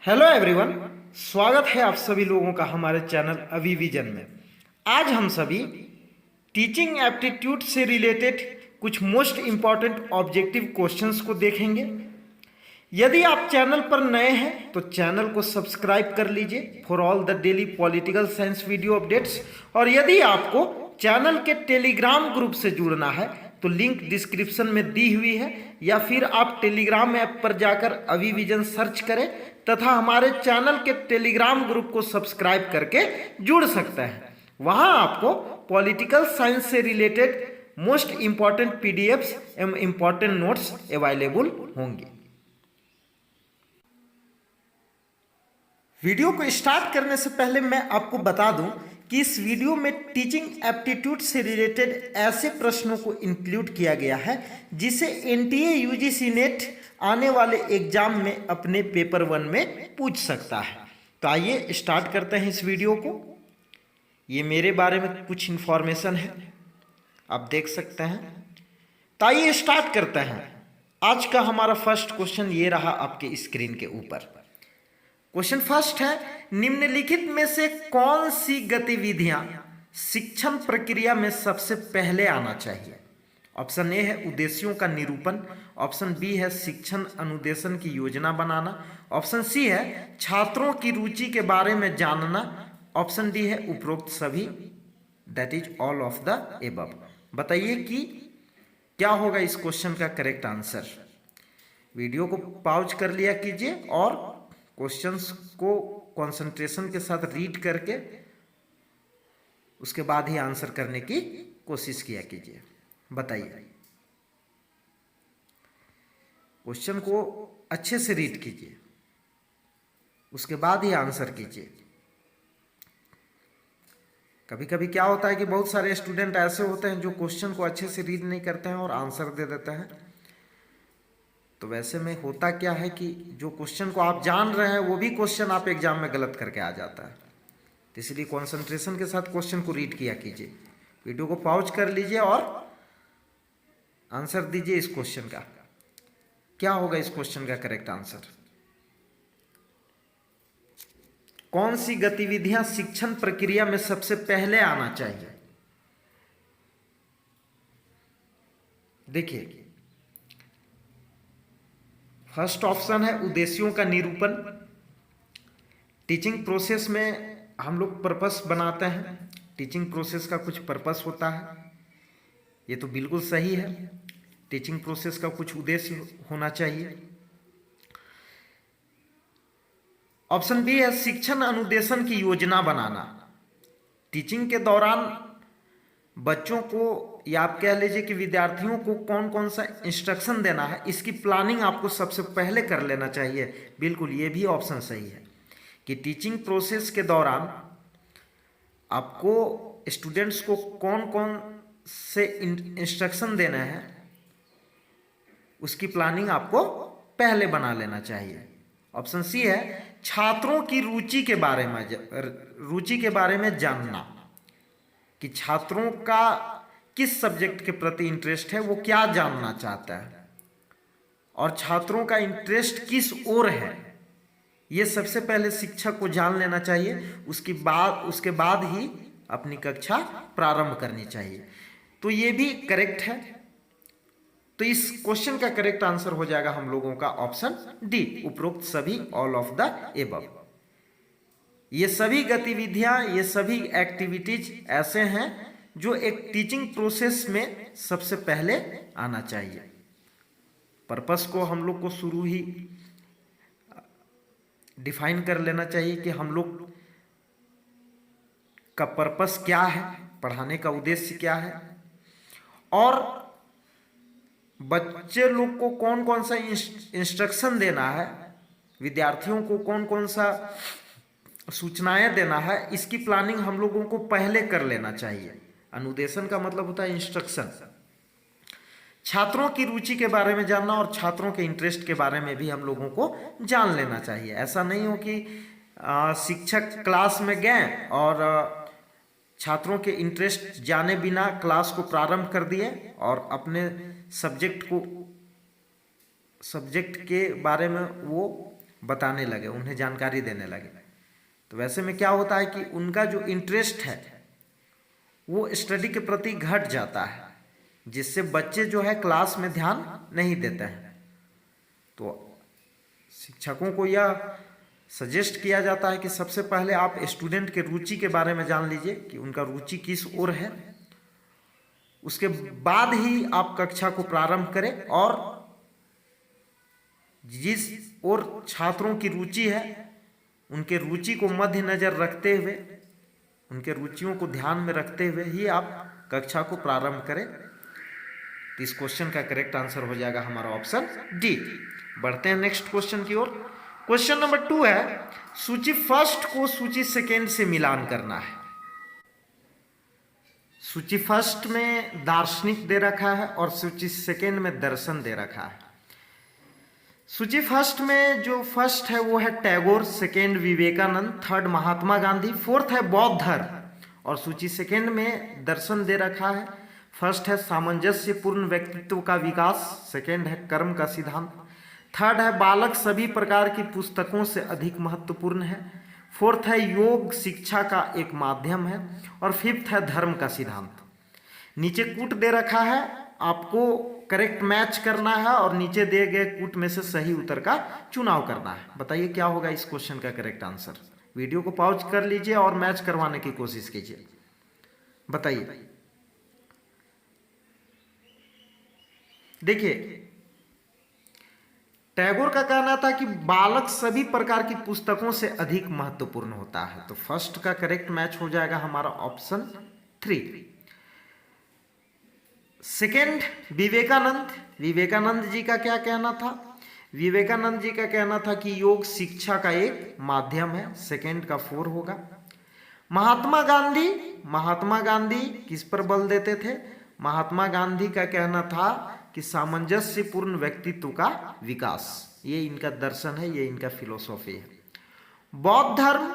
Hello everyone, स्वागत है आप सभी लोगों का हमारे चैनल अविविजन में। आज हम सभी टीचिंग एप्टीट्यूड से रिलेटेड कुछ मोस्ट इम्पॉर्टेंट ऑब्जेक्टिव क्वेश्चंस को देखेंगे। यदि आप चैनल पर नए हैं तो चैनल को सब्सक्राइब कर लीजिए for all the daily political science video updates. और यदि आपको चैनल के टेलीग्राम ग्रुप से जुड़ना है तो लिंक डिस्क्रिप्शन में दी हुई है, या फिर आप टेलीग्राम ऐप पर जाकर अविविजन सर्च करें तथा हमारे चैनल के टेलीग्राम ग्रुप को सब्सक्राइब करके जुड़ सकते हैं। वहां आपको पॉलिटिकल साइंस से रिलेटेड मोस्ट इंपॉर्टेंट पीडीएफ्स एवं इंपॉर्टेंट नोट्स अवेलेबल होंगे। वीडियो को स्टार्ट करने से पहले मैं आपको बता दूं कि इस वीडियो में टीचिंग एप्टीट्यूड से रिलेटेड ऐसे प्रश्नों को इंक्लूड किया गया है जिसे एनटीए यूजीसी नेट आने वाले एग्जाम में अपने पेपर 1 में पूछ सकता है। तो आइए स्टार्ट करते हैं इस वीडियो को। ये मेरे बारे में कुछ इंफॉर्मेशन है, आप देख सकते हैं। तो आइए स्टार्ट करते हैं। आज का हमारा फर्स्ट क्वेश्चन ये रहा आपके स्क्रीन के ऊपर। क्वेश्चन फर्स्ट है, निम्नलिखित में से कौन सी गतिविधियां शिक्षण प्रक्रिया में सबसे पहले आना चाहिए? ऑप्शन ए है उद्देश्यों का निरूपण, ऑप्शन बी है शिक्षण अनुदेशन की योजना बनाना, ऑप्शन सी है छात्रों की रुचि के बारे में जानना, ऑप्शन डी है उपरोक्त सभी, that is all of the above. बताइए कि क्या होगा इस क्वेश्चन का करेक्ट आंसर। वीडियो को पॉज कर लिया कीजिए और क्वेश्चंस को कंसंट्रेशन के साथ रीड करके उसके बाद ही आंसर करने की कोशिश किया कीजिए। बताइए, क्वेश्चन को अच्छे से रीड कीजिए, उसके बाद ही आंसर कीजिए। कभी कभी क्या होता है कि बहुत सारे स्टूडेंट ऐसे होते हैं जो क्वेश्चन को अच्छे से रीड नहीं करते हैं और आंसर दे देते हैं। तो वैसे में होता क्या है कि जो क्वेश्चन को आप जान रहे हैं वो भी क्वेश्चन आप एग्जाम में गलत करके आ जाता है। तो इसलिए कंसंट्रेशन के साथ क्वेश्चन को रीड किया कीजिए। वीडियो को पॉज कर लीजिए और आंसर दीजिए इस क्वेश्चन का। क्या होगा इस क्वेश्चन का करेक्ट आंसर? कौन सी गतिविधियां शिक्षण प्रक्रिया में सबसे पहले आना चाहिए? देखिए, फर्स्ट ऑप्शन है उद्देश्यों का निरूपण। टीचिंग प्रोसेस में हम लोग पर्पस बनाते हैं, टीचिंग प्रोसेस का कुछ पर्पस होता है, ये तो बिल्कुल सही है। टीचिंग प्रोसेस का कुछ उद्देश्य होना चाहिए। ऑप्शन बी है शिक्षण अनुदेशन की योजना बनाना। टीचिंग के दौरान बच्चों को या आप कह लीजिए कि विद्यार्थियों को कौन कौन सा इंस्ट्रक्शन देना है, इसकी प्लानिंग आपको सबसे पहले कर लेना चाहिए। बिल्कुल, ये भी ऑप्शन सही है कि टीचिंग प्रोसेस के दौरान आपको स्टूडेंट्स को कौन कौन से इंस्ट्रक्शन देना है उसकी प्लानिंग आपको पहले बना लेना चाहिए। ऑप्शन सी है छात्रों की रुचि के बारे में जानना, कि छात्रों का किस सब्जेक्ट के प्रति इंटरेस्ट है, वो क्या जानना चाहता है और छात्रों का इंटरेस्ट किस ओर है, ये सबसे पहले शिक्षक को जान लेना चाहिए। उसके बाद ही अपनी कक्षा प्रारंभ करनी चाहिए। तो ये भी करेक्ट है। तो इस क्वेश्चन का करेक्ट आंसर हो जाएगा हम लोगों का ऑप्शन डी, उपरोक्त सभी, ऑल ऑफ द एबव। ये सभी गतिविधियां, ये सभी एक्टिविटीज ऐसे हैं जो एक टीचिंग प्रोसेस में सबसे पहले आना चाहिए। पर्पस को हम लोग को शुरू ही डिफाइन कर लेना चाहिए कि हम लोग का पर्पस क्या है, पढ़ाने का उद्देश्य क्या है, और बच्चे लोग को कौन कौन सा इंस्ट्रक्शन देना है, विद्यार्थियों को कौन कौन सा सूचनाएं देना है, इसकी प्लानिंग हम लोगों को पहले कर लेना चाहिए। अनुदेशन का मतलब होता है इंस्ट्रक्शन। छात्रों की रुचि के बारे में जानना और छात्रों के इंटरेस्ट के बारे में भी हम लोगों को जान लेना चाहिए। ऐसा नहीं हो कि शिक्षक क्लास में गए और छात्रों के इंटरेस्ट जाने बिना क्लास को प्रारंभ कर दिए और अपने सब्जेक्ट के बारे में वो बताने लगे, उन्हें जानकारी देने लगे। तो वैसे में क्या होता है कि उनका जो इंटरेस्ट है वो स्टडी के प्रति घट जाता है, जिससे बच्चे जो है क्लास में ध्यान नहीं देते हैं। तो शिक्षकों को यह सजेस्ट किया जाता है कि सबसे पहले आप स्टूडेंट के रुचि के बारे में जान लीजिए कि उनका रुचि किस ओर है, उसके बाद ही आप कक्षा को प्रारंभ करें और जिस ओर छात्रों की रुचि है उनके रुचि को मद्देनजर रखते हुए, उनके रुचियों को ध्यान में रखते हुए ही आप कक्षा को प्रारंभ करें। तो इस क्वेश्चन का करेक्ट आंसर हो जाएगा हमारा ऑप्शन डी। बढ़ते हैं नेक्स्ट क्वेश्चन की ओर। क्वेश्चन नंबर 2 है, सूची फर्स्ट को सूची सेकेंड से मिलान करना है। सूची फर्स्ट में दार्शनिक दे रखा है और सूची सेकेंड में दर्शन दे रखा है। सूची फर्स्ट में जो फर्स्ट है वो है Tagore, second Vivekananda, third Mahatma Gandhi, fourth है बौद्ध धर्म, और सूची सेकेंड में दर्शन दे रखा है। फर्स्ट है सामंजस्यपूर्ण व्यक्तित्व का विकास, सेकेंड है कर्म का सिद्धांत, थर्ड है बालक सभी प्रकार की पुस्तकों से अधिक महत्वपूर्ण है, फोर्थ है योग शिक्षा का एक माध्यम है, और फिफ्थ है धर्म का सिद्धांत। नीचे कूट दे रखा है, आपको करेक्ट मैच करना है और नीचे दिए गए कूट में से सही उत्तर का चुनाव करना है। बताइए क्या होगा इस क्वेश्चन का करेक्ट आंसर। वीडियो को पॉज कर लीजिए और मैच करवाने की कोशिश कीजिए। बताइए। देखिए, टैगोर का कहना था कि बालक सभी प्रकार की पुस्तकों से अधिक महत्वपूर्ण होता है, तो फर्स्ट का करेक्ट मैच हो जाएगा हमारा ऑप्शन 3। सेकेंड विवेकानंद, विवेकानंद जी का क्या कहना था? विवेकानंद जी का कहना था कि योग शिक्षा का एक माध्यम है, सेकेंड का 4 होगा। महात्मा गांधी, महात्मा गांधी किस पर बल देते थे? महात्मा गांधी का कहना था कि सामंजस्यपूर्ण व्यक्तित्व का विकास, ये इनका दर्शन है, ये इनका फिलोसॉफी है। बौद्ध धर्म,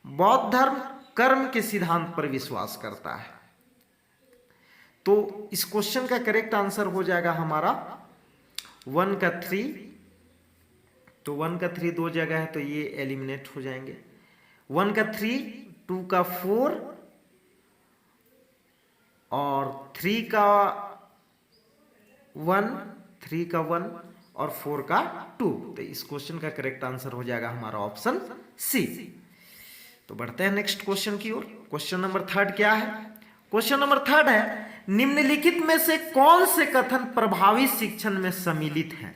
बौद्ध धर्म कर्म के सिद्धांत पर विश्वास करता है। तो इस क्वेश्चन का करेक्ट आंसर हो जाएगा हमारा 1 का 3। तो 1 का 3 दो जगह है तो ये एलिमिनेट हो जाएंगे। 1 का 3, 2 का 4 और 3 का 1, 3 का 1 और 4 का 2। तो इस क्वेश्चन का करेक्ट आंसर हो जाएगा हमारा ऑप्शन सी। तो बढ़ते हैं नेक्स्ट क्वेश्चन की ओर। क्वेश्चन नंबर 3 क्या है? क्वेश्चन नंबर 3 है, निम्नलिखित में से कौन से कथन प्रभावी शिक्षण में सम्मिलित हैं?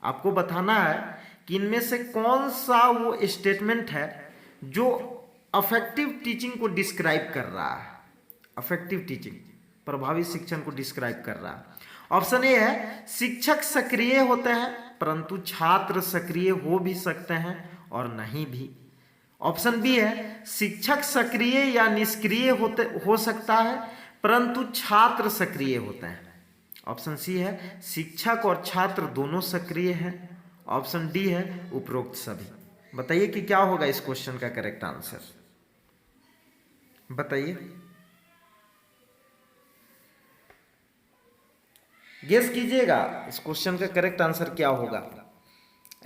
आपको बताना है कि इनमें से कौन सा वो स्टेटमेंट है जो अफेक्टिव टीचिंग को डिस्क्राइब कर रहा है। अफेक्टिव टीचिंग, प्रभावी शिक्षण को डिस्क्राइब कर रहा है। ऑप्शन ए है, शिक्षक सक्रिय होते हैं परंतु छात्र सक्रिय हो भी सकते हैं और नहीं भी। ऑप्शन बी है, शिक्षक सक्रिय या निष्क्रिय हो सकता है परंतु छात्र सक्रिय होते हैं। ऑप्शन सी है, शिक्षक और छात्र दोनों सक्रिय हैं। ऑप्शन डी है, उपरोक्त सभी। बताइए कि क्या होगा इस क्वेश्चन का करेक्ट आंसर। बताइए, गेस कीजिएगा इस क्वेश्चन का करेक्ट आंसर क्या होगा।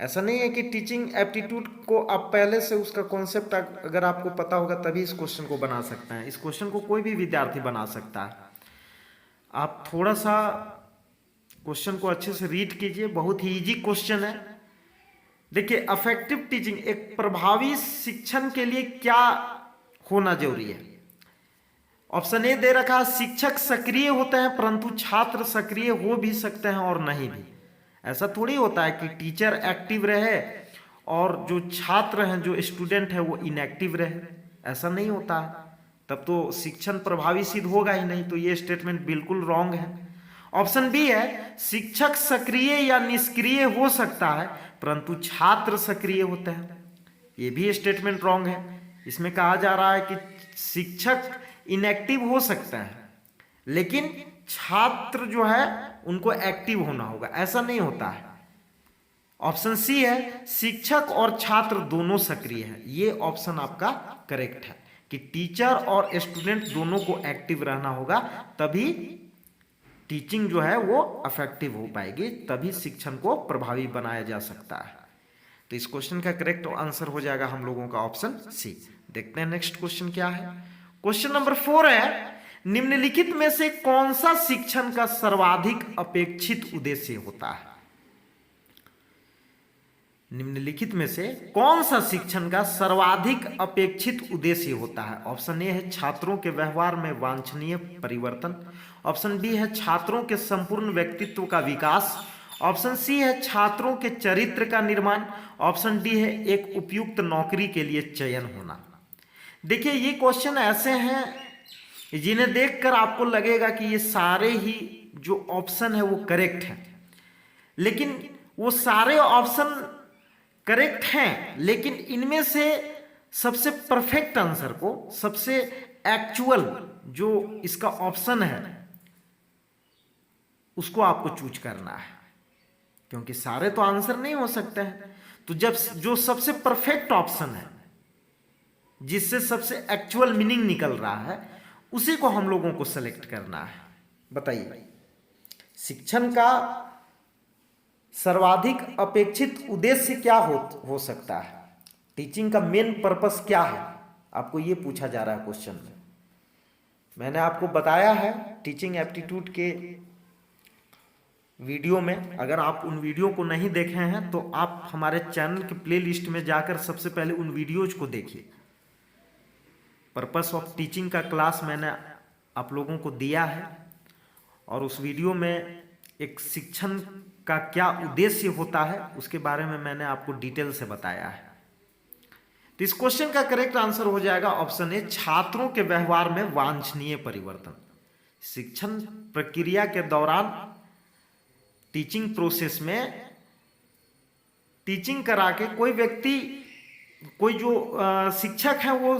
ऐसा नहीं है कि टीचिंग एप्टीट्यूड को आप पहले से उसका कॉन्सेप्ट अगर आपको पता होगा तभी इस क्वेश्चन को बना सकते हैं। इस क्वेश्चन को कोई भी विद्यार्थी बना सकता है। आप थोड़ा सा क्वेश्चन को अच्छे से रीड कीजिए, बहुत ही इजी क्वेश्चन है। देखिए, अफेक्टिव टीचिंग, एक प्रभावी शिक्षण के लिए क्या होना जरूरी है? ऑप्शन ए दे रखा, शिक्षक सक्रिय होते हैं परंतु छात्र सक्रिय हो भी सकते हैं और नहीं भी। ऐसा थोड़ी होता है कि टीचर एक्टिव रहे और जो छात्र हैं, जो स्टूडेंट है वो इनएक्टिव रहे। ऐसा नहीं होता है, तब तो शिक्षण प्रभावी सिद्ध होगा ही नहीं। तो ये स्टेटमेंट बिल्कुल रॉन्ग है। ऑप्शन बी है, शिक्षक सक्रिय या निष्क्रिय हो सकता है परंतु छात्र सक्रिय होते हैं। ये भी स्टेटमेंट रॉन्ग है। इसमें कहा जा रहा है कि शिक्षक इनएक्टिव हो सकते हैं लेकिन छात्र जो है उनको एक्टिव होना होगा। ऐसा नहीं होता है। ऑप्शन सी है, शिक्षक और छात्र दोनों सक्रिय हैं। ये ऑप्शन आपका करेक्ट है कि टीचर और स्टूडेंट दोनों को एक्टिव रहना होगा, तभी टीचिंग जो है वो इफेक्टिव हो पाएगी, तभी शिक्षण को प्रभावी बनाया जा सकता है। तो इस क्वेश्चन का करेक्ट आंसर हो जाएगा हम लोगों का ऑप्शन सी। देखते हैं नेक्स्ट क्वेश्चन क्या है। क्वेश्चन नंबर 4 है, निम्नलिखित में से कौन सा शिक्षण का सर्वाधिक अपेक्षित उद्देश्य होता है? निम्नलिखित में से कौन सा शिक्षण का सर्वाधिक अपेक्षित उद्देश्य होता है? ऑप्शन ए है छात्रों के व्यवहार में वांछनीय परिवर्तन, ऑप्शन बी है छात्रों के संपूर्ण व्यक्तित्व का विकास, ऑप्शन सी है छात्रों के चरित्र का निर्माण, ऑप्शन डी है एक उपयुक्त नौकरी के लिए चयन होना। देखिए ये क्वेश्चन ऐसे हैं जिन्हें देखकर आपको लगेगा कि ये सारे ही जो ऑप्शन है वो करेक्ट है, लेकिन वो सारे ऑप्शन करेक्ट हैं, लेकिन इनमें से सबसे परफेक्ट आंसर को, सबसे एक्चुअल जो इसका ऑप्शन है उसको आपको चूज करना है, क्योंकि सारे तो आंसर नहीं हो सकते हैं। तो जब जो सबसे परफेक्ट ऑप्शन है, जिससे सबसे एक्चुअल मीनिंग निकल रहा है, उसी को हम लोगों को सेलेक्ट करना है। बताइए शिक्षण का सर्वाधिक अपेक्षित उद्देश्य क्या हो सकता है? टीचिंग का मेन पर्पस क्या है? आपको ये पूछा जा रहा है क्वेश्चन में। मैंने आपको बताया है टीचिंग एप्टीट्यूड के वीडियो में, अगर आप उन वीडियो को नहीं देखे हैं तो आप हमारे चैनल के प्लेलिस्ट में जाकर सबसे पहले उन वीडियोज को देखिए। पर्पस ऑफ टीचिंग का क्लास मैंने आप लोगों को दिया है, और उस वीडियो में एक शिक्षण का क्या उद्देश्य होता है उसके बारे में मैंने आपको डिटेल से बताया है। तो इस क्वेश्चन का करेक्ट आंसर हो जाएगा ऑप्शन ए, छात्रों के व्यवहार में वांछनीय परिवर्तन। शिक्षण प्रक्रिया के दौरान, टीचिंग प्रोसेस में टीचिंग करा के कोई व्यक्ति, कोई जो शिक्षक है वो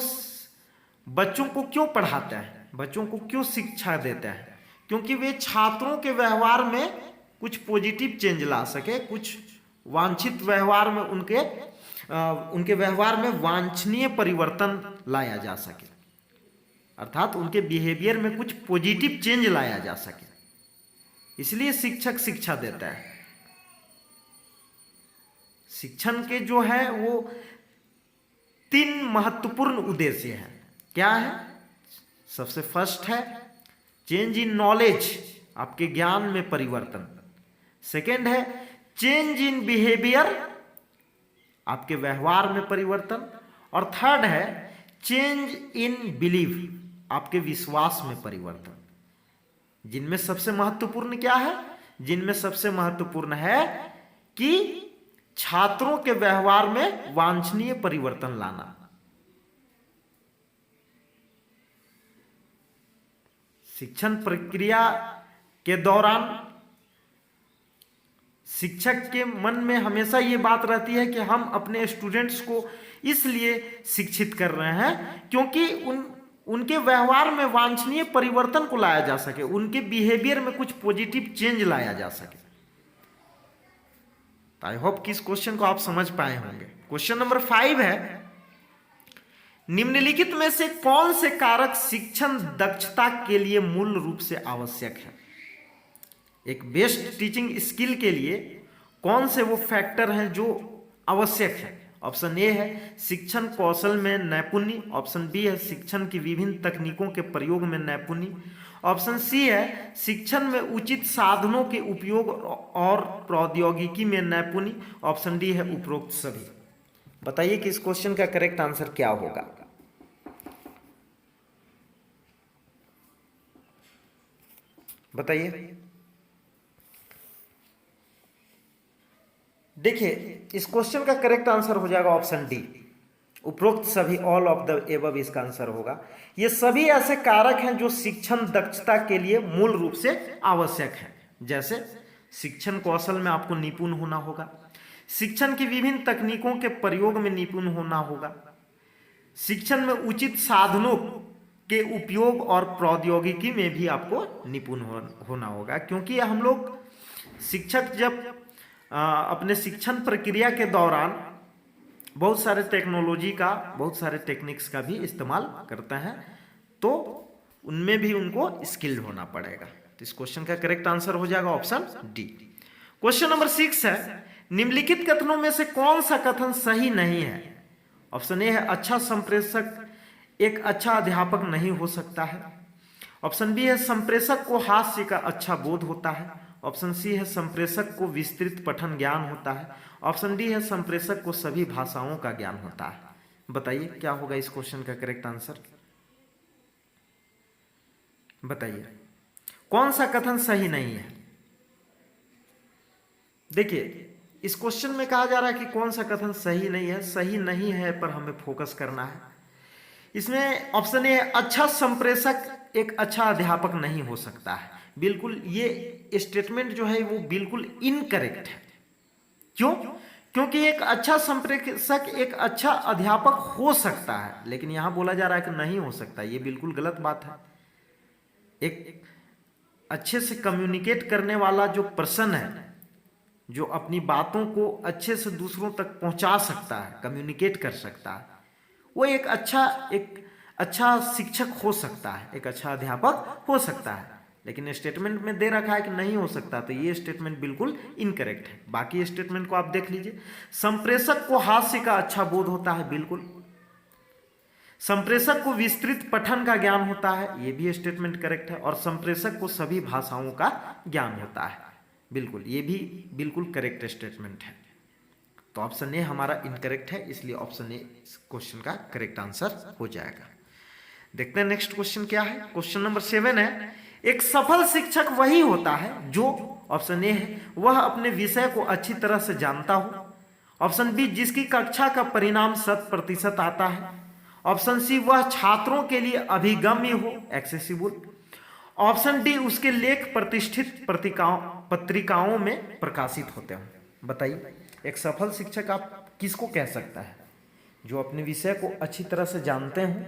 बच्चों को क्यों पढ़ाता है, बच्चों को क्यों शिक्षा देता है? क्योंकि वे छात्रों के व्यवहार में कुछ पॉजिटिव चेंज ला सके, कुछ वांछित व्यवहार में उनके व्यवहार में वांछनीय परिवर्तन लाया जा सके, अर्थात उनके बिहेवियर में कुछ पॉजिटिव चेंज लाया जा सके। इसलिए शिक्षक शिक्षा देता है। शिक्षण के जो है वो 3 महत्वपूर्ण उद्देश्य हैं। क्या है? सबसे फर्स्ट है चेंज इन नॉलेज, आपके ज्ञान में परिवर्तन। सेकेंड है चेंज इन बिहेवियर, आपके व्यवहार में परिवर्तन। और थर्ड है चेंज इन बिलीफ, आपके विश्वास में परिवर्तन। जिनमें सबसे महत्वपूर्ण क्या है? जिनमें सबसे महत्वपूर्ण है कि छात्रों के व्यवहार में वांछनीय परिवर्तन लाना। शिक्षण प्रक्रिया के दौरान शिक्षक के मन में हमेशा ये बात रहती है कि हम अपने स्टूडेंट्स को इसलिए शिक्षित कर रहे हैं क्योंकि उनके व्यवहार में वांछनीय परिवर्तन को लाया जा सके, उनके बिहेवियर में कुछ पॉजिटिव चेंज लाया जा सके। आई होप कि इस क्वेश्चन को आप समझ पाए होंगे। क्वेश्चन नंबर 5 है, निम्नलिखित में से कौन से कारक शिक्षण दक्षता के लिए मूल रूप से आवश्यक है? एक बेस्ट टीचिंग स्किल के लिए कौन से वो फैक्टर हैं जो आवश्यक है? ऑप्शन ए है शिक्षण कौशल में नैपुण्य, ऑप्शन बी है शिक्षण की विभिन्न तकनीकों के प्रयोग में नैपुण्य, ऑप्शन सी है शिक्षण में उचित साधनों के उपयोग और प्रौद्योगिकी में नैपुण्य, ऑप्शन डी है उपरोक्त सभी। बताइए कि इस क्वेश्चन का करेक्ट आंसर क्या होगा? बताइए। देखिए इस क्वेश्चन का करेक्ट आंसर हो जाएगा ऑप्शन डी, उपरोक्त सभी, ऑल ऑफ द एबव इसका आंसर होगा। ये सभी ऐसे कारक हैं जो शिक्षण दक्षता के लिए मूल रूप से आवश्यक हैं। जैसे शिक्षण कौशल में आपको निपुण होना होगा, शिक्षण की विभिन्न तकनीकों के प्रयोग में निपुण होना होगा, शिक्षण में उचित साधनों के उपयोग और प्रौद्योगिकी में भी आपको निपुण होना होगा। क्योंकि हम लोग शिक्षक जब अपने शिक्षण प्रक्रिया के दौरान बहुत सारे टेक्नोलॉजी का, बहुत सारे टेक्निक्स का भी इस्तेमाल करते हैं, तो उनमें भी उनको स्किल्ड होना पड़ेगा। तो इस क्वेश्चन का करेक्ट आंसर हो जाएगा ऑप्शन डी। क्वेश्चन नंबर 6 है, निम्नलिखित कथनों में से कौन सा कथन सही नहीं है? ऑप्शन ए है अच्छा संप्रेषक एक अच्छा अध्यापक नहीं हो सकता है। ऑप्शन बी है संप्रेषक को हास्य का अच्छा बोध होता है। ऑप्शन सी है संप्रेषक को विस्तृत पठन ज्ञान होता है। ऑप्शन डी है संप्रेषक को सभी भाषाओं का ज्ञान होता है। बताइए क्या होगा इस क्वेश्चन का करेक्ट आंसर? बताइए कौन सा कथन सही नहीं है? देखिए इस क्वेश्चन में कहा जा रहा है कि कौन सा कथन सही नहीं है। सही नहीं है पर हमें फोकस करना है। इसमें ऑप्शन ए अच्छा संप्रेषक एक अच्छा अध्यापक नहीं हो सकता है। बिल्कुल ये स्टेटमेंट जो है वो बिल्कुल इनकरेक्ट है। क्यों? क्योंकि एक अच्छा संप्रेषक एक अच्छा अध्यापक हो सकता है, लेकिन यहां बोला जा रहा है कि नहीं हो सकता। ये बिल्कुल गलत बात है। एक अच्छे से कम्युनिकेट करने वाला जो पर्सन है, जो अपनी बातों को अच्छे से दूसरों तक पहुंचा सकता है, कम्युनिकेट कर सकता है, वो एक अच्छा शिक्षक हो सकता है, एक अच्छा अध्यापक हो सकता है। लेकिन स्टेटमेंट में दे रखा है कि नहीं हो सकता, तो ये स्टेटमेंट बिल्कुल इनकरेक्ट है। बाकी स्टेटमेंट को आप देख लीजिए। संप्रेषक को हास्य का अच्छा बोध होता है, बिल्कुल। संप्रेषक को विस्तृत पठन का ज्ञान होता है, ये भी स्टेटमेंट करेक्ट है। और संप्रेषक को सभी भाषाओं का ज्ञान होता है, बिल्कुल, ये भी बिल्कुल करेक्ट स्टेटमेंट है। तो ऑप्शन ए हमारा इनकरेक्ट है, इसलिए ऑप्शन ए क्वेश्चन का करेक्ट आंसर हो जाएगा। देखते हैं नेक्स्ट क्वेश्चन क्या है। क्वेश्चन नंबर 7 है, एक सफल शिक्षक वही होता है जो, ऑप्शन ए है, वह अपने विषय को अच्छी तरह से जानता हो। ऑप्शन बी, जिसकी कक्षा का परिणाम 100% आता है। ऑप्शन सी, वह छात्रों के लिए अभिगम्य हो, एक्सेसिबल। ऑप्शन डी, उसके लेख प्रतिष्ठित पत्रिकाओं में प्रकाशित होते हो। बताइए एक सफल शिक्षक आप किसको कह सकता है? जो अपने विषय को अच्छी तरह से जानते हो,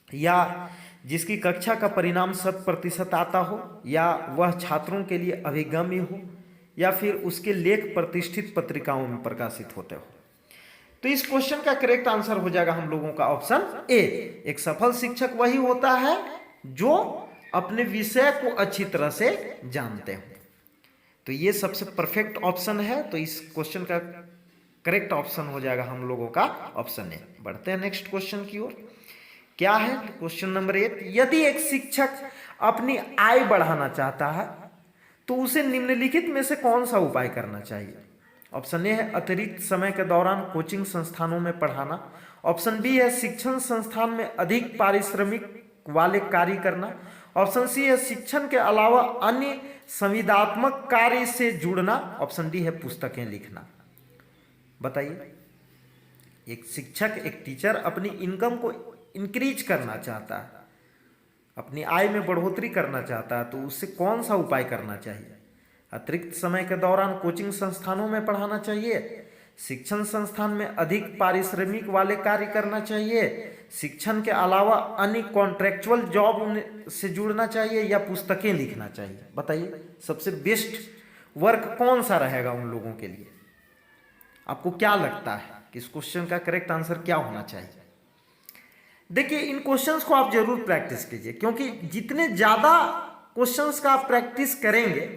या जिसकी कक्षा का परिणाम 100% आता हो, या वह छात्रों के लिए अभिगम्य हो, या फिर उसके लेख प्रतिष्ठित पत्रिकाओं में प्रकाशित होते हो। तो इस क्वेश्चन का करेक्ट आंसर हो जाएगा हम लोगों का ऑप्शन ए। एक सफल शिक्षक वही होता है जो अपने विषय को अच्छी तरह से जानते हो। तो ये सबसे परफेक्ट ऑप्शन है। तो इस क्वेश्चन का करेक्ट ऑप्शन हो जाएगा हम लोगों का ऑप्शन ए। बढ़ते हैं नेक्स्ट क्वेश्चन की ओर। क्या है क्वेश्चन नंबर 8, यदि एक शिक्षक अपनी आय बढ़ाना चाहता है तो उसे निम्नलिखित में से कौन सा उपाय करना चाहिए? ऑप्शन ए है अतिरिक्त समय के दौरान कोचिंग संस्थानों में पढ़ाना। ऑप्शन बी है शिक्षण संस्थान में अधिक पारिश्रमिक वाले कार्य करना। ऑप्शन सी है शिक्षण के अलावा अन्य संविदात्मक कार्य से जुड़ना। ऑप्शन डी है पुस्तकें लिखना। बताइए एक शिक्षक, एक टीचर अपनी इनकम को इंक्रीज करना चाहता है, अपनी आय में बढ़ोतरी करना चाहता है, तो उससे कौन सा उपाय करना चाहिए? अतिरिक्त समय के दौरान कोचिंग संस्थानों में पढ़ाना चाहिए, शिक्षण संस्थान में अधिक पारिश्रमिक वाले कार्य करना चाहिए, शिक्षण के अलावा अन्य कॉन्ट्रेक्चुअल जॉब से जुड़ना चाहिए, या पुस्तकें लिखना चाहिए? बताइए सबसे बेस्ट वर्क कौन सा रहेगा उन लोगों के लिए? आपको क्या लगता है कि इस क्वेश्चन का करेक्ट आंसर क्या होना चाहिए? देखिए इन क्वेश्चंस को आप जरूर प्रैक्टिस कीजिए, क्योंकि जितने ज्यादा क्वेश्चंस का आप प्रैक्टिस करेंगे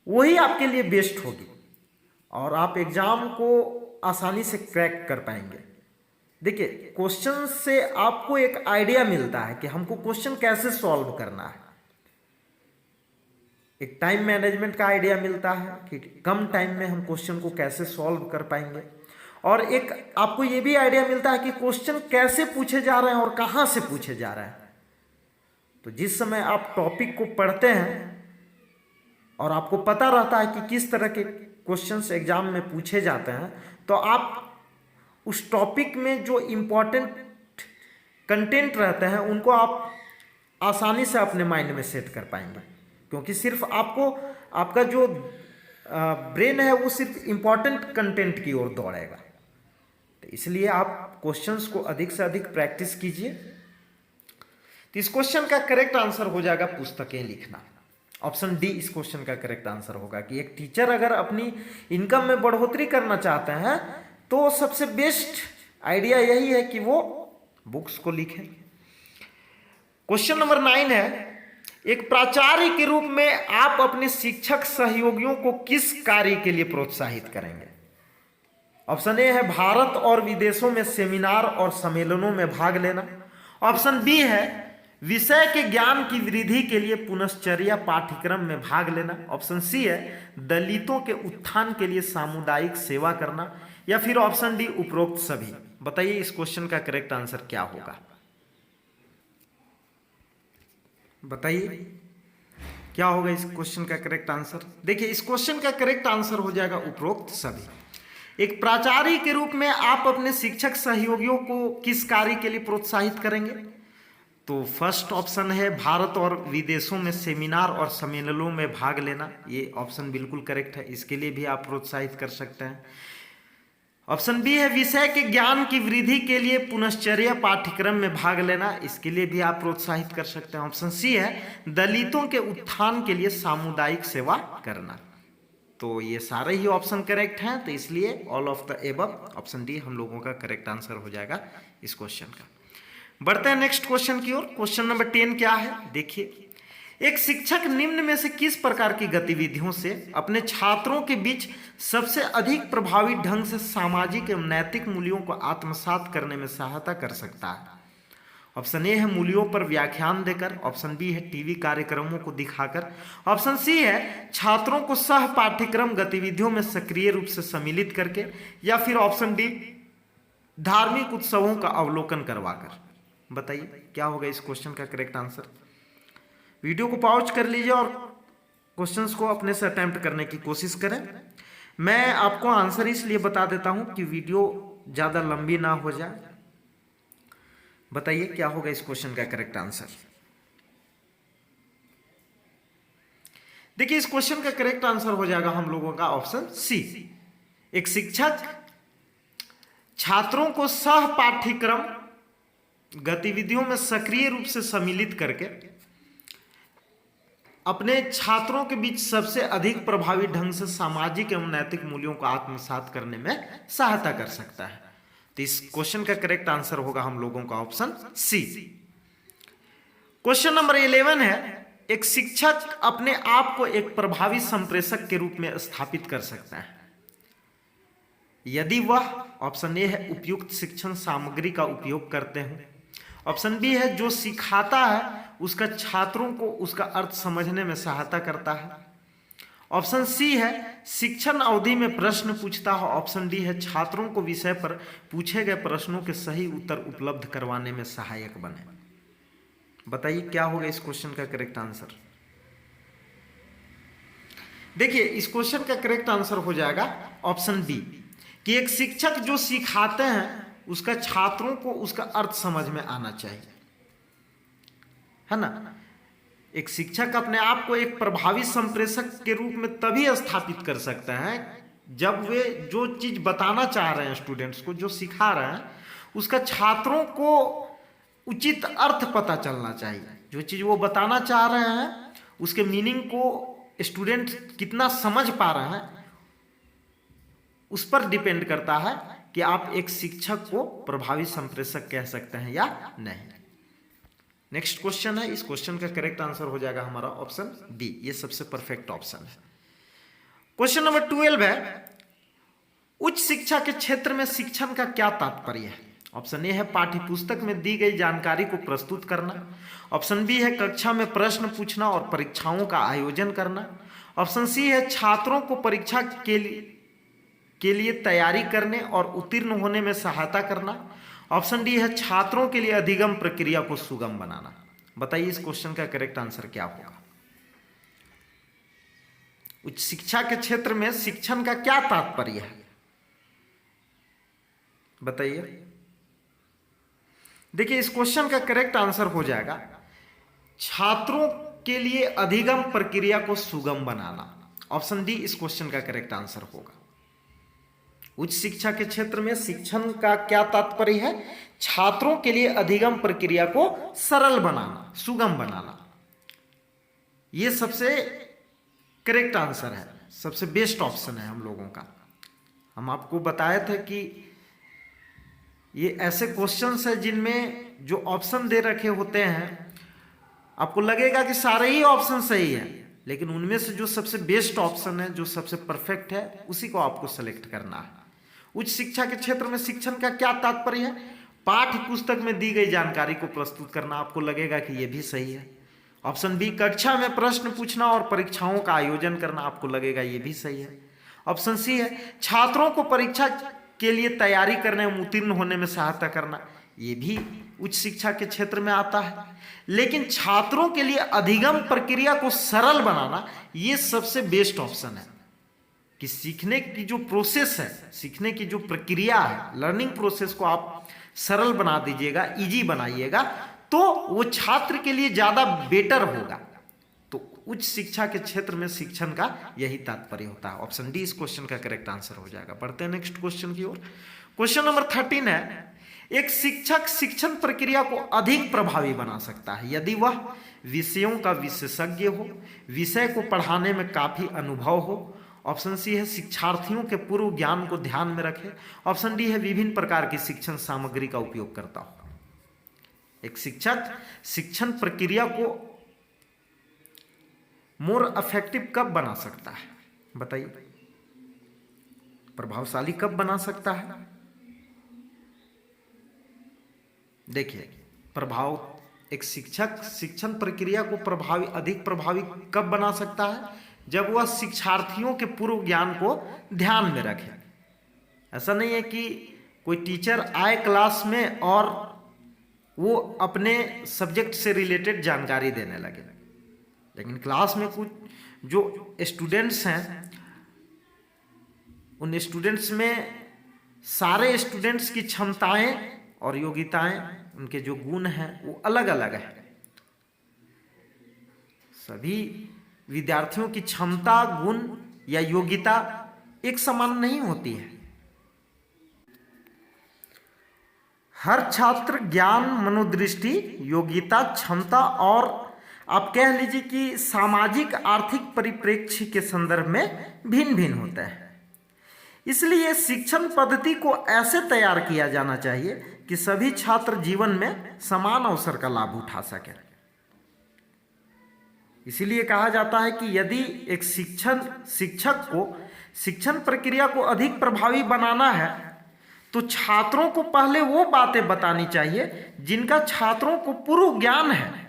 वही आपके लिए बेस्ट होगी और आप एग्जाम को आसानी से क्रैक कर पाएंगे। देखिए क्वेश्चन से आपको एक आइडिया मिलता है कि हमको क्वेश्चन कैसे सॉल्व करना है, एक टाइम मैनेजमेंट का आइडिया मिलता है कि कम टाइम में हम क्वेश्चन को कैसे सॉल्व कर पाएंगे, और एक आपको ये भी आइडिया मिलता है कि क्वेश्चन कैसे पूछे जा रहे हैं और कहाँ से पूछे जा रहे हैं। तो जिस समय आप टॉपिक को पढ़ते हैं और आपको पता रहता है कि किस तरह के क्वेश्चंस एग्जाम में पूछे जाते हैं, तो आप उस टॉपिक में जो इम्पोर्टेंट कंटेंट रहते हैं उनको आप आसानी से अपने माइंड में सेट कर पाएंगे, क्योंकि सिर्फ आपको आपका जो ब्रेन है वो सिर्फ इम्पोर्टेंट कंटेंट की ओर दौड़ेगा। तो इसलिए आप क्वेश्चंस को अधिक से अधिक प्रैक्टिस कीजिए। तो इस क्वेश्चन का करेक्ट आंसर हो जाएगा पुस्तकें लिखना। ऑप्शन डी इस क्वेश्चन का करेक्ट आंसर होगा कि एक टीचर अगर अपनी इनकम में बढ़ोतरी करना चाहते हैं तो सबसे बेस्ट आइडिया यही है कि वो बुक्स को लिखें। क्वेश्चन नंबर 9 है, एक प्राचार्य के रूप में आप अपने शिक्षक सहयोगियों को किस कार्य के लिए प्रोत्साहित करेंगे? ऑप्शन ए है भारत और विदेशों में सेमिनार और सम्मेलनों में भाग लेना। ऑप्शन बी है विषय के ज्ञान की वृद्धि के लिए पुनश्चर्या पाठ्यक्रम में भाग लेना। ऑप्शन सी है दलितों के उत्थान के लिए सामुदायिक सेवा करना, या फिर ऑप्शन डी उपरोक्त सभी। बताइए इस क्वेश्चन का करेक्ट आंसर क्या होगा? बताइए क्या होगा इस क्वेश्चन का करेक्ट आंसर? देखिए इस क्वेश्चन का करेक्ट आंसर हो जाएगा उपरोक्त सभी। एक प्राचार्य के रूप में आप अपने शिक्षक सहयोगियों को किस कार्य के लिए प्रोत्साहित करेंगे? तो फर्स्ट ऑप्शन है भारत और विदेशों में सेमिनार और सम्मेलनों में भाग लेना। ये ऑप्शन बिल्कुल करेक्ट है, इसके लिए भी आप प्रोत्साहित कर सकते हैं। ऑप्शन बी है विषय के ज्ञान की वृद्धि के लिए पुनश्चर्या पाठ्यक्रम में भाग लेना, इसके लिए भी आप प्रोत्साहित कर सकते हैं। ऑप्शन सी है दलितों के उत्थान के लिए सामुदायिक सेवा करना। तो ये सारे ही ऑप्शन करेक्ट हैं, तो इसलिए all of the above option D हम लोगों का करेक्ट आंसर हो जाएगा इस क्वेश्चन का। बढ़ते हैं नेक्स्ट क्वेश्चन की ओर। क्वेश्चन नंबर 10 क्या है? देखिए एक शिक्षक निम्न में से किस प्रकार की गतिविधियों से अपने छात्रों के बीच सबसे अधिक प्रभावी ढंग से सामाजिक एवं नैतिक मूल्यों को आत्मसात करने में सहायता कर सकता है? ऑप्शन ए है मूल्यों पर व्याख्यान देकर। ऑप्शन बी है टीवी कार्यक्रमों को दिखाकर। ऑप्शन सी है छात्रों को सह पाठ्यक्रम गतिविधियों में सक्रिय रूप से सम्मिलित करके, या फिर ऑप्शन डी धार्मिक उत्सवों का अवलोकन करवाकर। बताइए क्या होगा इस क्वेश्चन का करेक्ट आंसर? वीडियो को पॉज कर लीजिए और क्वेश्चंस को अपने से अटेम्प्ट करने की कोशिश करें। मैं आपको आंसर इसलिए बता देता हूं कि वीडियो ज्यादा लंबी ना हो जाए। बताइए क्या होगा इस क्वेश्चन का करेक्ट आंसर? देखिए इस क्वेश्चन का करेक्ट आंसर हो जाएगा हम लोगों का ऑप्शन सी। एक शिक्षक छात्रों को सह पाठ्यक्रम गतिविधियों में सक्रिय रूप से सम्मिलित करके अपने छात्रों के बीच सबसे अधिक प्रभावी ढंग से सामाजिक एवं नैतिक मूल्यों को आत्मसात करने में सहायता कर सकता है। तो इस क्वेश्चन का करेक्ट आंसर होगा हम लोगों का ऑप्शन सी। क्वेश्चन नंबर 11 है एक शिक्षक अपने आप को एक प्रभावी संप्रेषक के रूप में स्थापित कर सकता है यदि वह, ऑप्शन ए है उपयुक्त शिक्षण सामग्री का उपयोग करते हो। ऑप्शन बी है जो सिखाता है उसका छात्रों को उसका अर्थ समझने में सहायता करता है। ऑप्शन सी है शिक्षण अवधि में प्रश्न पूछता है। ऑप्शन डी है छात्रों को विषय पर पूछे गए प्रश्नों के सही उत्तर उपलब्ध करवाने में सहायक बने। बताइए क्या होगा इस क्वेश्चन का करेक्ट आंसर? देखिए इस क्वेश्चन का करेक्ट आंसर हो जाएगा ऑप्शन बी कि एक शिक्षक जो सिखाते हैं उसका छात्रों को उसका अर्थ समझ में आना चाहिए, है ना। एक शिक्षक अपने आप को एक प्रभावी संप्रेषक के रूप में तभी स्थापित कर सकते हैं जब वे जो चीज बताना चाह रहे हैं स्टूडेंट्स को, जो सिखा रहे हैं, उसका छात्रों को उचित अर्थ पता चलना चाहिए। जो चीज वो बताना चाह रहे हैं उसके मीनिंग को स्टूडेंट कितना समझ पा रहे हैं उस पर डिपेंड करता है कि आप एक शिक्षक को प्रभावी संप्रेषक कह सकते हैं या नहीं। नेक्स्ट क्वेश्चन है, इस क्वेश्चन का करेक्ट आंसर हो जाएगा हमारा ऑप्शन बी। ये सबसे परफेक्ट ऑप्शन है। क्वेश्चन नंबर 12 है उच्च शिक्षा के क्षेत्र में शिक्षण का क्या तात्पर्य है? ऑप्शन ए है पाठ्य पुस्तक में दी गई जानकारी को प्रस्तुत करना। ऑप्शन बी है कक्षा में प्रश्न पूछना और परीक्षाओं का आयोजन करना। ऑप्शन सी है छात्रों को परीक्षा के लिए तैयारी करने और उत्तीर्ण होने में सहायता करना। ऑप्शन डी है छात्रों के लिए अधिगम प्रक्रिया को सुगम बनाना। बताइए इस क्वेश्चन का करेक्ट आंसर क्या होगा? उच्च शिक्षा के क्षेत्र में शिक्षण का क्या तात्पर्य है? बताइए। देखिए इस क्वेश्चन का करेक्ट आंसर हो जाएगा छात्रों के लिए अधिगम प्रक्रिया को सुगम बनाना। ऑप्शन डी इस क्वेश्चन का करेक्ट आंसर होगा। उच्च शिक्षा के क्षेत्र में शिक्षण का क्या तात्पर्य है? छात्रों के लिए अधिगम प्रक्रिया को सरल बनाना, सुगम बनाना। यह सबसे करेक्ट आंसर है, सबसे बेस्ट ऑप्शन है हम लोगों का। हम आपको बताए थे कि ये ऐसे क्वेश्चंस है जिनमें जो ऑप्शन दे रखे होते हैं आपको लगेगा कि सारे ही ऑप्शन सही है, लेकिन उनमें से जो सबसे बेस्ट ऑप्शन है, जो सबसे परफेक्ट है, उसी को आपको सेलेक्ट करना है। उच्च शिक्षा के क्षेत्र में शिक्षण का क्या तात्पर्य है? पाठ्य पुस्तक में दी गई जानकारी को प्रस्तुत करना। आपको लगेगा कि यह भी सही है। ऑप्शन बी, कक्षा में प्रश्न पूछना और परीक्षाओं का आयोजन करना। आपको लगेगा यह भी सही है। ऑप्शन सी है, छात्रों को परीक्षा के लिए तैयारी करने में उत्तीर्ण होने में सहायता करना। यह भी उच्च शिक्षा के क्षेत्र में आता है। लेकिन छात्रों के लिए अधिगम प्रक्रिया को सरल बनाना, यह सबसे बेस्ट ऑप्शन है कि सीखने की जो प्रोसेस है, सीखने की जो प्रक्रिया है, लर्निंग प्रोसेस को आप सरल बना दीजिएगा, इजी बनाइएगा, तो वो छात्र के लिए ज्यादा बेटर होगा। तो उच्च शिक्षा के क्षेत्र में शिक्षण का यही तात्पर्य होता है। ऑप्शन डी इस क्वेश्चन का करेक्ट आंसर हो जाएगा। बढ़ते हैं नेक्स्ट क्वेश्चन की ओर। क्वेश्चन नंबर 13 है, एक शिक्षक शिक्षण प्रक्रिया को अधिक प्रभावी बना सकता है यदि वह विषयों का विशेषज्ञ हो, विषय को पढ़ाने में काफी अनुभव हो। ऑप्शन सी है, शिक्षार्थियों के पूर्व ज्ञान को ध्यान में रखे। ऑप्शन डी है, विभिन्न प्रकार की शिक्षण सामग्री का उपयोग करता हो। एक शिक्षक शिक्षण प्रक्रिया को मोर इफेक्टिव कब बना सकता है? बताइए, प्रभावशाली कब बना सकता है? देखिए, एक शिक्षक शिक्षण प्रक्रिया को अधिक प्रभावी कब बना सकता है? जब वह शिक्षार्थियों के पूर्व ज्ञान को ध्यान में रखे। ऐसा नहीं है कि कोई टीचर आए क्लास में और वो अपने सब्जेक्ट से रिलेटेड जानकारी देने लगे, लेकिन क्लास में कुछ जो स्टूडेंट्स हैं, उन स्टूडेंट्स में सारे स्टूडेंट्स की क्षमताएं और योग्यताएं, उनके जो गुण हैं वो अलग अलग है। सभी विद्यार्थियों की क्षमता, गुण या योग्यता एक समान नहीं होती है। हर छात्र ज्ञान, मनोदृष्टि, योग्यता, क्षमता और आप कह लीजिए कि सामाजिक आर्थिक परिप्रेक्ष्य के संदर्भ में भिन्न भिन्न होता है। इसलिए शिक्षण पद्धति को ऐसे तैयार किया जाना चाहिए कि सभी छात्र जीवन में समान अवसर का लाभ उठा सकें। इसीलिए कहा जाता है कि यदि एक शिक्षक को शिक्षण प्रक्रिया को अधिक प्रभावी बनाना है तो छात्रों को पहले वो बातें बतानी चाहिए जिनका छात्रों को पूर्व ज्ञान है,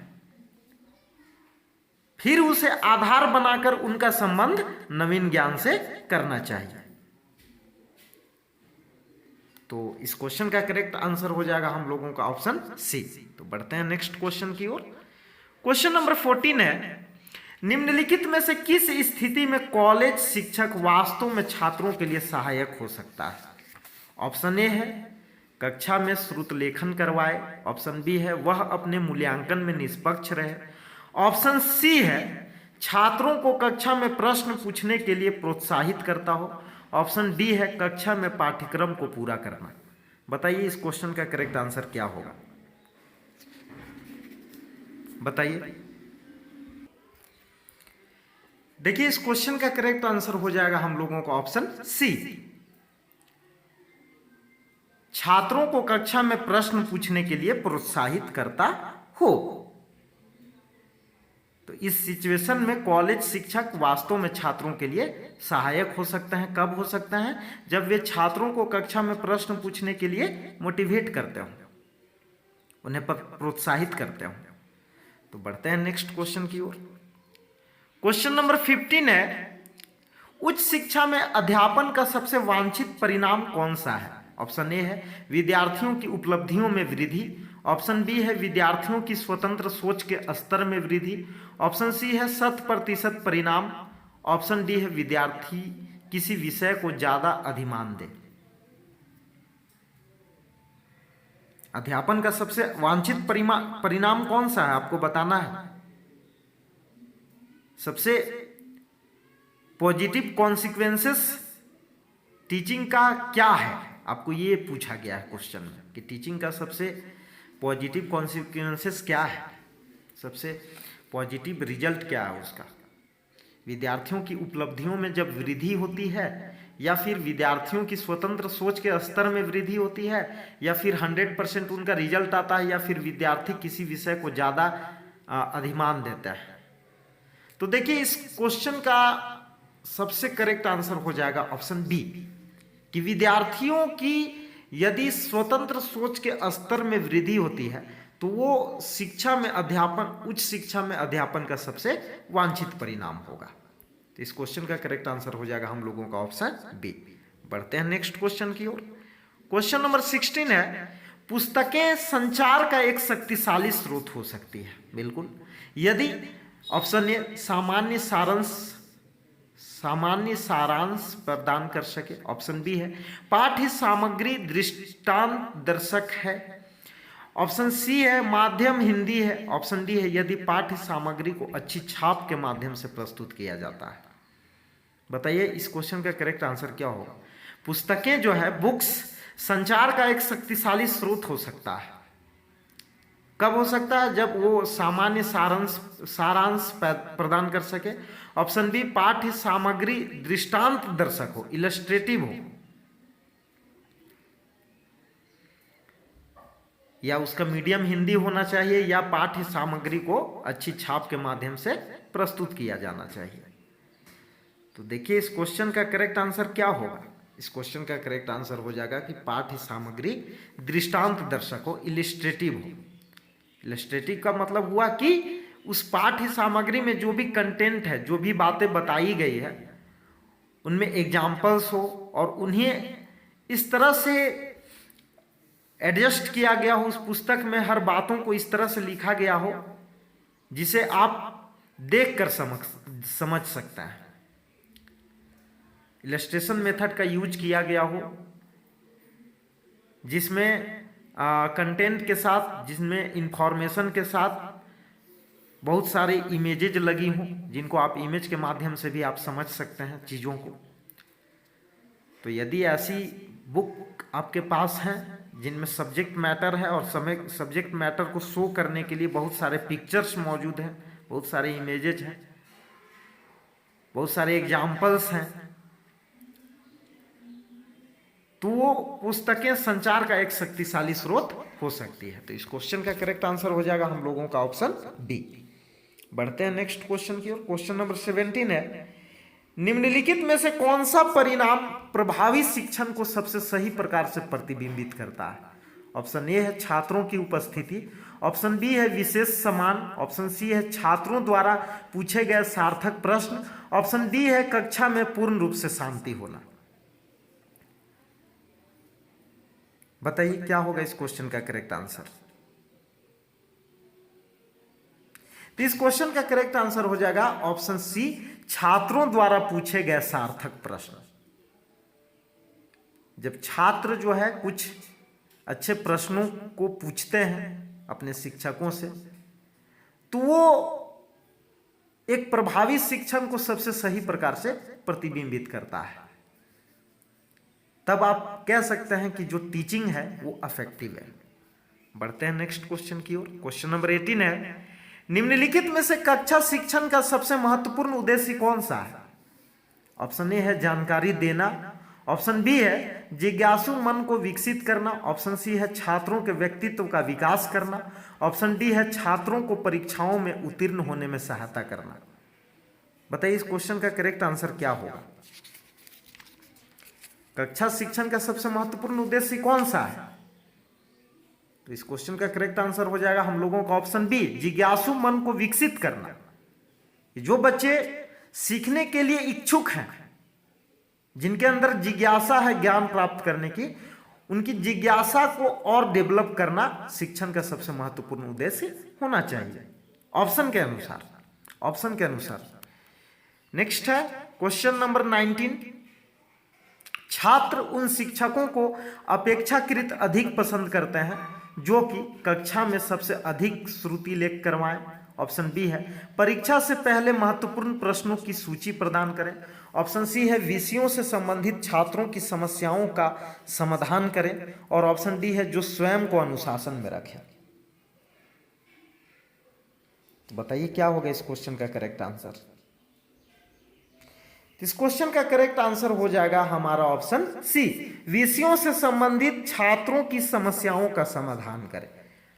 फिर उसे आधार बनाकर उनका संबंध नवीन ज्ञान से करना चाहिए। तो इस क्वेश्चन का करेक्ट आंसर हो जाएगा हम लोगों का ऑप्शन सी। तो बढ़ते हैं नेक्स्ट क्वेश्चन की ओर। क्वेश्चन नंबर 14 है, निम्नलिखित में से किस स्थिति में कॉलेज शिक्षक वास्तव में छात्रों के लिए सहायक हो सकता है? ऑप्शन ए है, कक्षा में श्रुत लेखन करवाए। ऑप्शन बी है, वह अपने मूल्यांकन में निष्पक्ष रहे। ऑप्शन सी है, छात्रों को कक्षा में प्रश्न पूछने के लिए प्रोत्साहित करता हो। ऑप्शन डी है, कक्षा में पाठ्यक्रम को पूरा करना। बताइए इस क्वेश्चन का करेक्ट आंसर क्या होगा? बताइए। देखिए, इस क्वेश्चन का करेक्ट आंसर हो जाएगा हम लोगों का ऑप्शन सी, छात्रों को कक्षा में प्रश्न पूछने के लिए प्रोत्साहित करता हो। तो इस सिचुएशन में कॉलेज शिक्षक वास्तव में छात्रों के लिए सहायक हो सकते हैं। कब हो सकते हैं? जब वे छात्रों को कक्षा में प्रश्न पूछने के लिए मोटिवेट करते हो, उन्हें प्रोत्साहित करते हो। तो बढ़ते हैं नेक्स्ट क्वेश्चन की ओर। क्वेश्चन नंबर 15 है, उच्च शिक्षा में अध्यापन का सबसे वांछित परिणाम कौन सा है? ऑप्शन ए है, विद्यार्थियों की उपलब्धियों में वृद्धि। ऑप्शन बी है, विद्यार्थियों की स्वतंत्र सोच के स्तर में वृद्धि। ऑप्शन सी है, 100% परिणाम। ऑप्शन डी है, विद्यार्थी किसी विषय को ज्यादा अधिमान दे। अध्यापन का सबसे वांछित परिणाम कौन सा है आपको बताना है। सबसे पॉजिटिव कॉन्सिक्वेंसेस टीचिंग का क्या है, आपको ये पूछा गया है क्वेश्चन में कि टीचिंग का सबसे पॉजिटिव कॉन्सिक्वेंसेस क्या है, सबसे पॉजिटिव रिजल्ट क्या है उसका। विद्यार्थियों की उपलब्धियों में जब वृद्धि होती है, या फिर विद्यार्थियों की स्वतंत्र सोच के स्तर में वृद्धि होती है, या फिर 100% उनका रिजल्ट आता है, या फिर विद्यार्थी किसी विषय को ज़्यादा अधिमान देता है। तो देखिए इस क्वेश्चन का सबसे करेक्ट आंसर हो जाएगा ऑप्शन बी, कि विद्यार्थियों की यदि स्वतंत्र सोच के स्तर में वृद्धि होती है तो वो शिक्षा में अध्यापन, उच्च शिक्षा में अध्यापन का सबसे वांछित परिणाम होगा। तो इस क्वेश्चन का करेक्ट आंसर हो जाएगा हम लोगों का ऑप्शन बी। बढ़ते हैं नेक्स्ट क्वेश्चन की ओर। क्वेश्चन नंबर 16 है, पुस्तकें संचार का एक शक्तिशाली स्रोत हो सकती है। बिल्कुल, यदि ऑप्शन ए सामान्य सारांश प्रदान कर सके, ऑप्शन बी है पाठ्य सामग्री दृष्टांत दर्शक है, ऑप्शन सी है माध्यम हिंदी है, ऑप्शन डी है यदि पाठ्य सामग्री को अच्छी छाप के माध्यम से प्रस्तुत किया जाता है। बताइए इस क्वेश्चन का करेक्ट आंसर क्या होगा। पुस्तकें जो है, बुक्स संचार का एक शक्तिशाली स्रोत हो सकता है। कब हो सकता है? जब वो सामान्य सारांश प्रदान कर सके, ऑप्शन बी पाठ्य सामग्री दृष्टांत दर्शक हो, इलस्ट्रेटिव हो, या उसका मीडियम हिंदी होना चाहिए, या पाठ्य सामग्री को अच्छी छाप के माध्यम से प्रस्तुत किया जाना चाहिए। तो देखिए इस क्वेश्चन का करेक्ट आंसर क्या होगा। इस क्वेश्चन का करेक्ट आंसर हो जाएगा कि पाठ्य सामग्री दृष्टांत दर्शक हो, इलिस्ट्रेटिव हो। इलिस्ट्रेटिव का मतलब हुआ कि उस पाठ्य सामग्री में जो भी कंटेंट है, जो भी बातें बताई गई है, उनमें एग्जाम्पल्स हो और उन्हें इस तरह से एडजस्ट किया गया हो, उस पुस्तक में हर बातों को इस तरह से लिखा गया हो जिसे आप देखकर समझ सकते हैं। इलस्ट्रेशन मेथड का यूज किया गया हो, जिसमें कंटेंट के साथ, जिसमें इंफॉर्मेशन के साथ बहुत सारे इमेजेज लगी हों, जिनको आप इमेज के माध्यम से भी आप समझ सकते हैं चीज़ों को। तो यदि ऐसी बुक आपके पास हैं जिनमें सब्जेक्ट मैटर है और सब्जेक्ट मैटर को शो करने के लिए बहुत सारे पिक्चर्स मौजूद हैं, बहुत सारे इमेजेज हैं, बहुत सारे एग्जाम्पल्स हैं, तो वो पुस्तकें संचार का एक शक्तिशाली स्रोत हो सकती है। तो इस क्वेश्चन का करेक्ट आंसर हो जाएगा हम लोगों का ऑप्शन डी। बढ़ते हैं नेक्स्ट क्वेश्चन की ओर। क्वेश्चन नंबर 17 है, निम्नलिखित में से कौन सा परिणाम प्रभावी शिक्षण को सबसे सही प्रकार से प्रतिबिंबित करता है। ऑप्शन ए है छात्रों की उपस्थिति, ऑप्शन बी है विशेष सम्मान, ऑप्शन सी है छात्रों द्वारा पूछे गए सार्थक प्रश्न, ऑप्शन डी है कक्षा में पूर्ण रूप से शांति होना। बताइए क्या होगा इस क्वेश्चन का करेक्ट आंसर। तो इस क्वेश्चन का करेक्ट आंसर हो जाएगा ऑप्शन सी, छात्रों द्वारा पूछे गए सार्थक प्रश्न। जब छात्र जो है कुछ अच्छे प्रश्नों को पूछते हैं अपने शिक्षकों से, तो वो एक प्रभावी शिक्षण को सबसे सही प्रकार से प्रतिबिंबित करता है। तब आप कह सकते हैं कि जो टीचिंग है वो अफेक्टिव है। बढ़ते हैं नेक्स्ट क्वेश्चन की ओर। क्वेश्चन नंबर 18 है, निम्नलिखित में से कक्षा शिक्षण का सबसे महत्वपूर्ण उद्देश्य कौन सा है। ऑप्शन ए है जानकारी देना, ऑप्शन बी है जिज्ञासु मन को विकसित करना, ऑप्शन सी है छात्रों के व्यक्तित्व का विकास करना, ऑप्शन डी है छात्रों को परीक्षाओं में उत्तीर्ण होने में सहायता करना। बताइए इस क्वेश्चन का करेक्ट आंसर क्या होगा। कक्षा शिक्षण का सबसे महत्वपूर्ण उद्देश्य कौन सा है। तो इस क्वेश्चन का करेक्ट आंसर हो जाएगा हम लोगों का ऑप्शन बी, जिज्ञासु मन को विकसित करना। जो बच्चे सीखने के लिए इच्छुक हैं, जिनके अंदर जिज्ञासा है ज्ञान प्राप्त करने की, उनकी जिज्ञासा को और डेवलप करना शिक्षण का सबसे महत्वपूर्ण उद्देश्य होना चाहिए, ऑप्शन के अनुसार। नेक्स्ट है क्वेश्चन नंबर 19, छात्र उन शिक्षकों को अपेक्षाकृत अधिक पसंद करते हैं जो कि कक्षा में सबसे अधिक श्रुति लेख करवाएं। ऑप्शन बी है परीक्षा से पहले महत्वपूर्ण प्रश्नों की सूची प्रदान करें, ऑप्शन सी है विषयों से संबंधित छात्रों की समस्याओं का समाधान करें, और ऑप्शन डी है जो स्वयं को अनुशासन में रखें। तो बताइए क्या होगा इस क्वेश्चन का करेक्ट आंसर। इस क्वेश्चन का करेक्ट आंसर हो जाएगा हमारा ऑप्शन सी, विषयों से संबंधित छात्रों की समस्याओं का समाधान करें।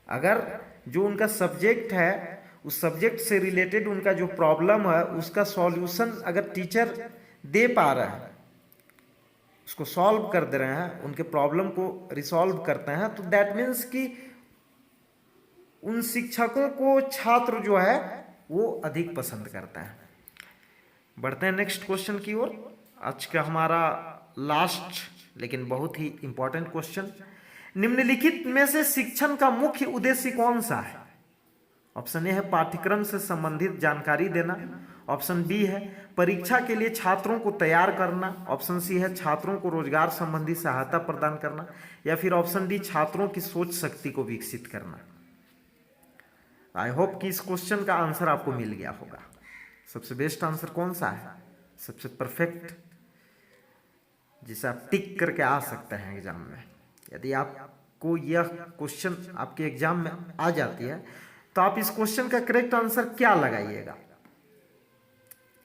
अगर जो उनका सब्जेक्ट है उस सब्जेक्ट से रिलेटेड उनका जो प्रॉब्लम है उसका सॉल्यूशन अगर टीचर दे पा रहे हैं, उसको सॉल्व कर दे रहे हैं, उनके प्रॉब्लम को रिसॉल्व करते हैं, तो दैट मीन्स कि उन शिक्षकों को छात्र जो है वो अधिक पसंद करता है। बढ़ते हैं नेक्स्ट क्वेश्चन की ओर। आज का हमारा लास्ट लेकिन बहुत ही इंपॉर्टेंट क्वेश्चन, निम्नलिखित में से शिक्षण का मुख्य उद्देश्य कौन सा है? ऑप्शन ए है पाठ्यक्रम से संबंधित जानकारी देना, ऑप्शन बी है परीक्षा के लिए छात्रों को तैयार करना, ऑप्शन सी है छात्रों को रोजगार संबंधी सहायता प्रदान करना, या फिर ऑप्शन डी छात्रों की सोच शक्ति को विकसित करना। आई होप कि इस क्वेश्चन का आंसर आपको मिल गया होगा। सबसे बेस्ट आंसर कौन सा है, सबसे परफेक्ट, जिसे आप टिक करके आ सकते हैं एग्जाम में? यदि आपको यह क्वेश्चन आपके एग्जाम में आ जाती है तो आप इस क्वेश्चन का करेक्ट आंसर क्या लगाइएगा?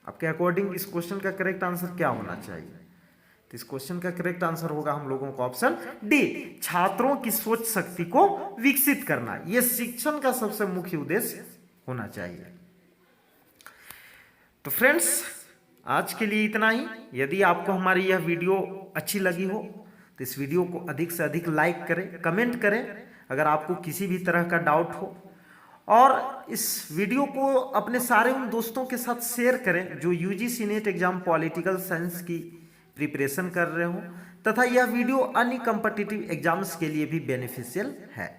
आपके अकॉर्डिंग इस क्वेश्चन का करेक्ट आंसर क्या होना चाहिए? तो इस क्वेश्चन का करेक्ट आंसर होगा हम लोगों को ऑप्शन डी, छात्रों की सोच शक्ति को विकसित करना। यह शिक्षण का सबसे मुख्य उद्देश्य होना चाहिए। तो फ्रेंड्स, आज के लिए इतना ही। यदि आपको हमारी यह वीडियो अच्छी लगी हो तो इस वीडियो को अधिक से अधिक लाइक करें, कमेंट करें अगर आपको किसी भी तरह का डाउट हो, और इस वीडियो को अपने सारे उन दोस्तों के साथ शेयर करें जो UGC net exam political science की प्रिपरेशन कर रहे हो, तथा यह वीडियो अन्य कॉम्पिटिटिव एग्जाम्स के लिए भी बेनिफिशियल है।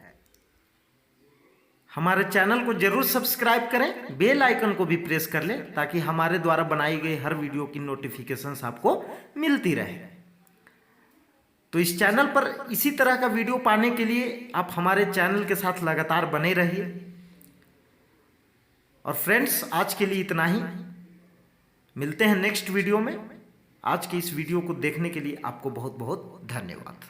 हमारे चैनल को जरूर सब्सक्राइब करें, बेल आइकन को भी प्रेस कर लें ताकि हमारे द्वारा बनाई गई हर वीडियो की नोटिफिकेशंस आपको मिलती रहे। तो इस चैनल पर इसी तरह का वीडियो पाने के लिए आप हमारे चैनल के साथ लगातार बने रहिए। और फ्रेंड्स, आज के लिए इतना ही। मिलते हैं नेक्स्ट वीडियो में। आज की इस वीडियो को देखने के लिए आपको बहुत बहुत धन्यवाद।